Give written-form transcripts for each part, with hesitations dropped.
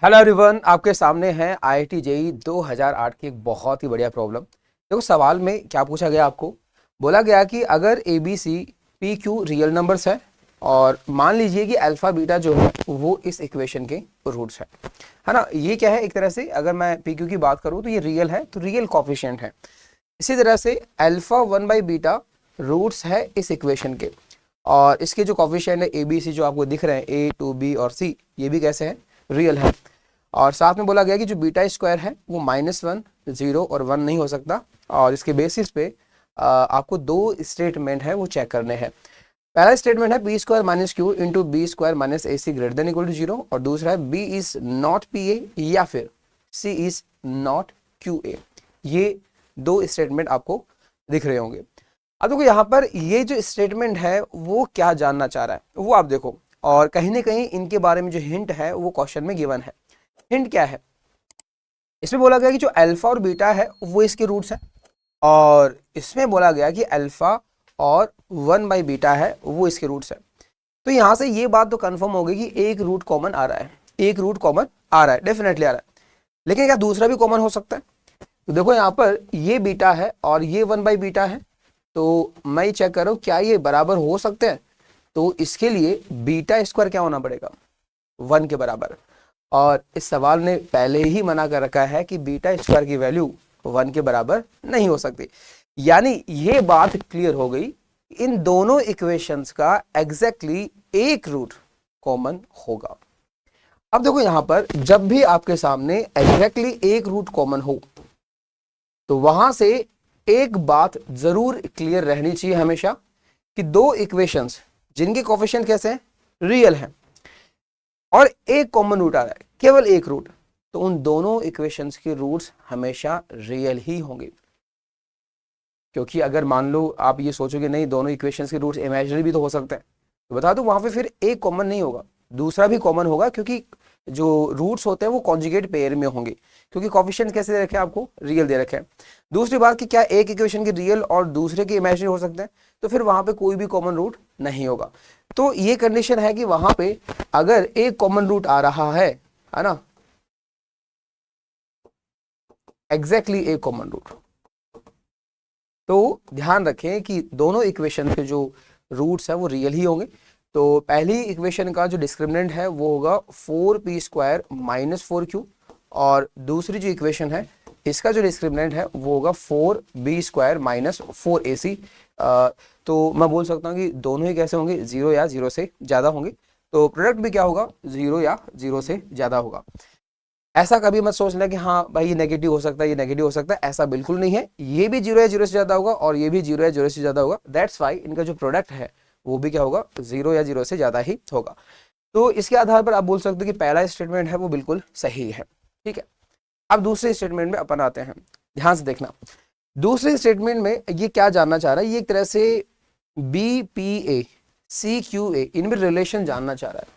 Hello everyone, आपके सामने है आईआईटी जेईई 2008 की एक बहुत ही बढ़िया प्रॉब्लम। देखो सवाल में क्या पूछा गया, आपको बोला गया कि अगर a b c p q real numbers है और मान लीजिए कि अल्फा बीटा जो है वो इस इक्वेशन के रूट्स है ना। ये क्या है, एक तरह से अगर मैं पी क्यू की बात करूँ तो ये रियल है, तो रियल कोफिशिएंट है। इसी तरह से अल्फा 1/बीटा रूट्स है इस इक्वेशन के, और इसके जो कोफिशिएंट है ए बी सी जो आपको दिख रहे हैं ए टू बी और सी, ये भी कैसे हैं, रियल है। और साथ में बोला गया कि जो बीटा स्क्वायर है वो -1, 0 और 1 नहीं हो सकता, और इसके बेसिस पे आपको दो स्टेटमेंट है वो चेक करने हैं। पहला स्टेटमेंट है b square minus q into b square minus a c greater than equal to 0, और दूसरा है b is not p a या फिर c is not q a. ये दो स्टेटमेंट आपको दिख रहे होंगे। अब देखो यहाँ पर ये जो स्टेटमेंट है वो क्या जानना चाह रहा है वो आप देखो, और कहीं ना कहीं इनके बारे में जो हिंट है वो क्वेश्चन में गिवन है। हिंट क्या है, इसमें बोला गया कि जो अल्फा और बीटा है वो इसके रूट्स है, और इसमें बोला गया कि अल्फा और 1/बीटा है वो इसके रूट्स है। तो यहां से ये बात तो कंफर्म हो गई कि एक रूट कॉमन आ रहा है, एक रूट कॉमन आ रहा है, डेफिनेटली आ रहा है। लेकिन क्या दूसरा भी कॉमन हो सकता है? तो देखो यहाँ पर ये बीटा है और ये 1/बीटा है, तो मैं चेक कर रहा हूँ क्या ये बराबर हो सकते हैं। तो इसके लिए बीटा स्क्वायर क्या होना पड़ेगा, 1 के बराबर। और इस सवाल ने पहले ही मना कर रखा है कि बीटा स्क्वायर की वैल्यू 1 के बराबर नहीं हो सकती। यानी ये बात क्लियर हो गई, इन दोनों इक्वेशंस का एग्जैक्टली एक रूट कॉमन होगा। अब देखो यहां पर जब भी आपके सामने एग्जैक्टली एक रूट कॉमन हो तो वहां से एक बात जरूर क्लियर रहनी चाहिए हमेशा, कि दो इक्वेशंस जिनके कोफिशिएंट कैसे हैं, रियल हैं, और एक कॉमन रूट आ रहा है, केवल एक रूट, तो उन दोनों इक्वेशंस के रूट्स हमेशा रियल ही होंगे। क्योंकि अगर मान लो आप ये सोचोगे नहीं दोनों इक्वेशंस के रूट्स इमेजिनरी भी तो हो सकते हैं, तो बता दो वहां पे फिर एक कॉमन नहीं होगा, दूसरा भी कॉमन होगा, क्योंकि जो रूट्स होते हैं वो कॉन्जुगेट पेयर में होंगे, क्योंकि कोफिशिएंट कैसे दे रखे हैं आपको, रियल दे रखे हैं। दूसरी बात कि क्या एक इक्वेशन के रियल और दूसरे के इमेजिनरी हो सकते हैं, तो फिर वहां पे कोई भी कॉमन रूट नहीं होगा। तो ये कंडीशन है कि वहां पे अगर एक कॉमन रूट आ रहा है ना, एग्जैक्टली एक कॉमन रूट, तो ध्यान रखें कि दोनों इक्वेशन के जो रूट्स है वो रियल ही होंगे। तो पहली इक्वेशन का जो डिस्क्रिमिनेंट है वो होगा 4p² - 4q, और दूसरी जो इक्वेशन है इसका जो डिस्क्रिमिनेंट है वो होगा 4b² - 4ac। तो मैं बोल सकता हूँ कि दोनों ही कैसे होंगे, 0 या 0 से ज्यादा होंगे। तो प्रोडक्ट भी क्या होगा, 0 या 0 से ज्यादा होगा। ऐसा कभी मत सोचना कि हाँ भाई ये नेगेटिव हो सकता है, ये नेगेटिव हो सकता है, ऐसा बिल्कुल नहीं है। ये भी 0 या 0 से ज्यादा होगा और ये भी 0 या 0 से ज्यादा होगा। दैट्स वाई इनका जो प्रोडक्ट है वो भी क्या होगा, 0 या 0 से ज्यादा ही होगा। तो इसके आधार पर आप बोल सकते हो कि पहला स्टेटमेंट है वो बिल्कुल सही है। ठीक है, अब दूसरे स्टेटमेंट में अपन आते हैं, ध्यान से देखना। दूसरे स्टेटमेंट में ये क्या जानना चाह रहा है, ये एक तरह से b p a c q a इनमें रिलेशन जानना चाह रहा है।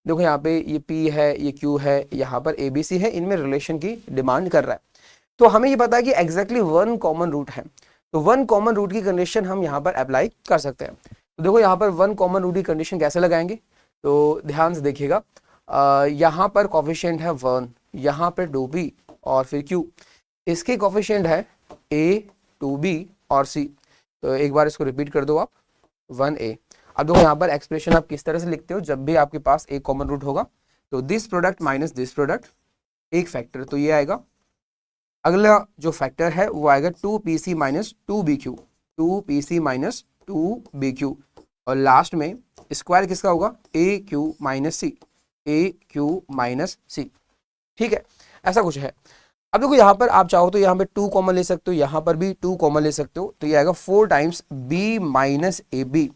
देखो यहाँ पे ये P है, ये Q है, यहाँ पर ABC है, इनमें रिलेशन की डिमांड कर रहा है। तो हमें ये पता है कि एग्जैक्टली 1 कॉमन रूट है, तो 1 कॉमन रूट की कंडीशन हम यहाँ पर अप्लाई कर सकते हैं। तो देखो यहाँ पर 1 कॉमन रूट की कंडीशन कैसे लगाएंगे, तो ध्यान से देखिएगा। यहाँ पर कोफिशिएंट है 1, यहाँ पर 2b और फिर Q, इसके कोफिशिएंट है A, 2b और C। तो एक बार इसको रिपीट कर दो आप, 1a। अब देखो यहाँ पर एक्सप्रेशन आप किस तरह से लिखते हो, जब भी आपके पास एक कॉमन रूट होगा तो this product minus this product, एक फैक्टर तो ये आएगा। अगला जो फैक्टर है वो आएगा 2pc - 2bq, 2pc - 2bq, और लास्ट में स्क्वायर किसका होगा, aq - c, aq - c। ठीक है, ऐसा कुछ है। अब देखो यहाँ पर आप चाहो तो यहाँ पे 2 कॉमन ले सकते हो, यहाँ पर भी 2 कॉमन ले सकते हो, तो ये आएगा 4 टाइम्स b - ab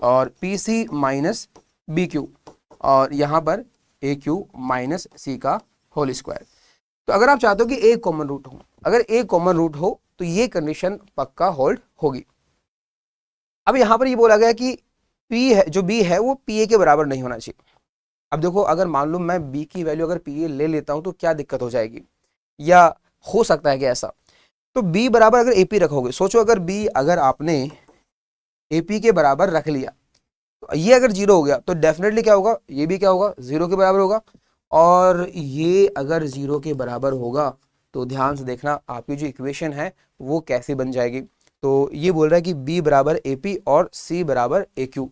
और PC - BQ, और यहाँ पर AQ - C का होल स्क्वायर। तो अगर आप चाहते हो कि एक कॉमन रूट हो, अगर एक कॉमन रूट हो तो ये कंडीशन पक्का होल्ड होगी। अब यहाँ पर ये बोला गया कि P है, जो B है वो PA के बराबर नहीं होना चाहिए। अब देखो अगर मान लो मैं B की वैल्यू अगर PA ले लेता हूं तो क्या दिक्कत हो जाएगी, या हो सकता है कि ऐसा, तो B बराबर अगर AP रखोगे, सोचो अगर B अगर आपने AP के बराबर रख लिया, तो ये अगर 0 हो गया तो डेफिनेटली क्या होगा, ये भी क्या होगा, 0 के बराबर होगा। और ये अगर 0 के बराबर होगा तो ध्यान से देखना आपकी जो इक्वेशन है वो कैसे बन जाएगी। तो ये बोल रहा है कि b बराबर AP और c बराबर AQ,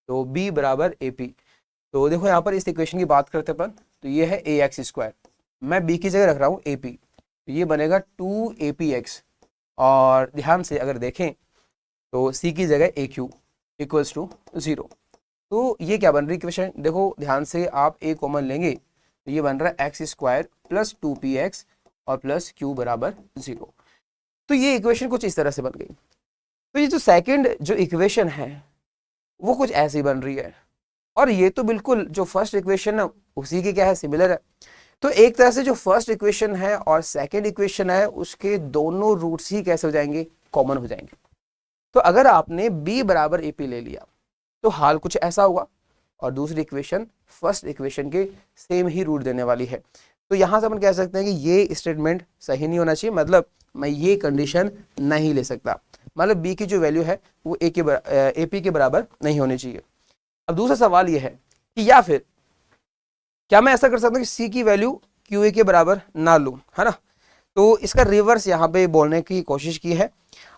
तो b बराबर AP। तो देखो यहाँ पर इस इक्वेशन की बात करते अपन, तो ये है ax², मैं b की जगह रख रहा हूँ AP, तो ये बनेगा 2APX। और ध्यान से अगर देखें तो c की जगह AQ इक्वल्स टू 0। तो ये क्या बन रही इक्वेशन, देखो ध्यान से, आप a कॉमन लेंगे तो ये बन रहा है x² प्लस 2px और प्लस q बराबर 0। तो ये इक्वेशन कुछ इस तरह से बन गई। तो ये जो सेकंड जो इक्वेशन है वो कुछ ऐसी बन रही है, और ये तो बिल्कुल जो फर्स्ट इक्वेशन है उसी के क्या है, सिमिलर है। तो एक तरह से जो फर्स्ट इक्वेशन है और सेकंड इक्वेशन है उसके दोनों रूट्स ही कैसे हो जाएंगे, कॉमन हो जाएंगे। तो अगर आपने b बराबर AP ले लिया तो हाल कुछ ऐसा हुआ, और दूसरी इक्वेशन फर्स्ट इक्वेशन के सेम ही रूट देने वाली है। तो यहां से अपन कह सकते हैं कि ये स्टेटमेंट सही नहीं होना चाहिए, मतलब मैं ये कंडीशन नहीं ले सकता, मतलब b की जो वैल्यू है वो AP के बराबर नहीं होनी चाहिए। अब दूसरा सवाल ये है कि या फिर क्या मैं ऐसा कर सकता हूँ कि c की वैल्यू QA के बराबर ना लूं, है ना। तो इसका रिवर्स यहाँ पे बोलने की कोशिश की है।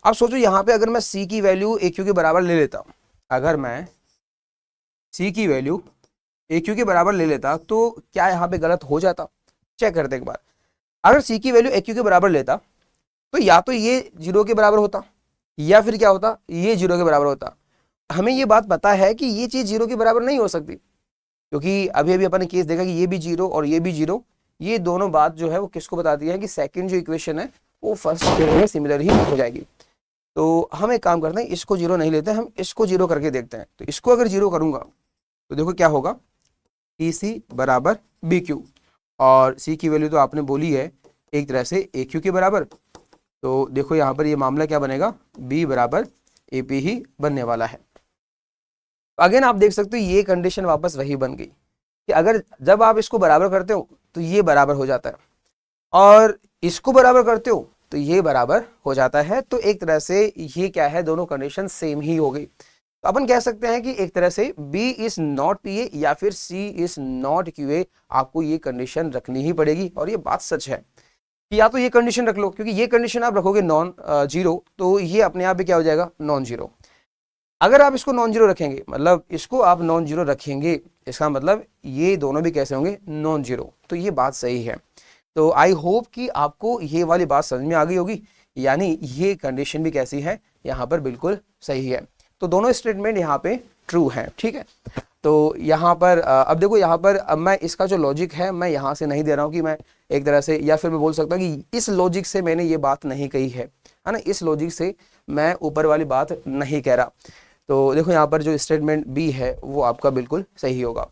अब सोचो यहाँ पे अगर मैं c की वैल्यू AQ के बराबर ले लेता, अगर मैं c की वैल्यू AQ के बराबर ले लेता तो क्या यहाँ पे गलत हो जाता, चेक करते एक बार। अगर c की वैल्यू AQ के बराबर लेता तो या तो ये 0 के बराबर होता, या फिर क्या होता, ये 0 के बराबर होता। हमें ये बात पता है कि ये चीज 0 के बराबर नहीं हो सकती, क्योंकि अभी अभी अपन ने केस देखा कि ये भी 0 और ये भी 0, ये दोनों बात जो है वो किसको बताती है कि सेकंड जो इक्वेशन है वो फर्स्ट में सिमिलर ही हो जाएगी। तो हम एक काम करते हैं, इसको 0 नहीं लेते, हम इसको 0 करके देखते हैं। तो इसको अगर 0 करूंगा तो देखो क्या होगा, PC बराबर BQ, और C की वैल्यू तो आपने बोली है एक तरह से AQ के बराबर। तो देखो यहाँ पर ये मामला क्या बनेगा, B बराबर AP ही बनने वाला है। अगेन आप देख सकते हो ये कंडीशन वापस वही बन गई कि अगर जब आप इसको बराबर करते हो तो ये बराबर हो जाता है, और इसको बराबर करते हो तो ये बराबर हो जाता है। तो एक तरह से ये क्या है, दोनों कंडीशन सेम ही हो गई। तो अपन कह सकते हैं कि एक तरह से B इज नॉट PA या फिर C इज नॉट QA, आपको ये कंडीशन रखनी ही पड़ेगी। और ये बात सच है कि या तो ये कंडीशन रख लो, क्योंकि ये कंडीशन आप रखोगे नॉन जीरो तो ये अपने आप ही क्या हो जाएगा, नॉन जीरो। अगर आप इसको नॉन जीरो रखेंगे, मतलब इसको आप नॉन जीरो रखेंगे, इसका मतलब ये दोनों भी कैसे होंगे, नॉन जीरो। तो ये बात सही है। तो आई होप कि आपको ये वाली बात समझ में आ गई होगी, यानी ये कंडीशन भी कैसी है, यहाँ पर बिल्कुल सही है। तो दोनों स्टेटमेंट यहाँ पे ट्रू है, ठीक है। तो यहाँ पर अब देखो, यहाँ पर अब मैं इसका जो लॉजिक है मैं यहाँ से नहीं दे रहा हूँ कि मैं एक तरह से, या फिर मैं बोल सकता हूँ कि इस लॉजिक से मैंने ये बात नहीं कही है ना, इस लॉजिक से मैं ऊपर वाली बात नहीं कह रहा। तो देखो यहाँ पर जो स्टेटमेंट B है वो आपका बिल्कुल सही होगा।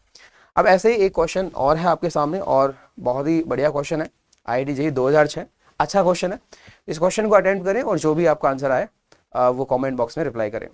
अब ऐसे ही एक क्वेश्चन और है आपके सामने, और बहुत ही बढ़िया क्वेश्चन है, IIT JEE 2006, अच्छा क्वेश्चन है। इस क्वेश्चन को अटेम्प्ट करें और जो भी आपका आंसर आए वो कमेंट बॉक्स में रिप्लाई करें।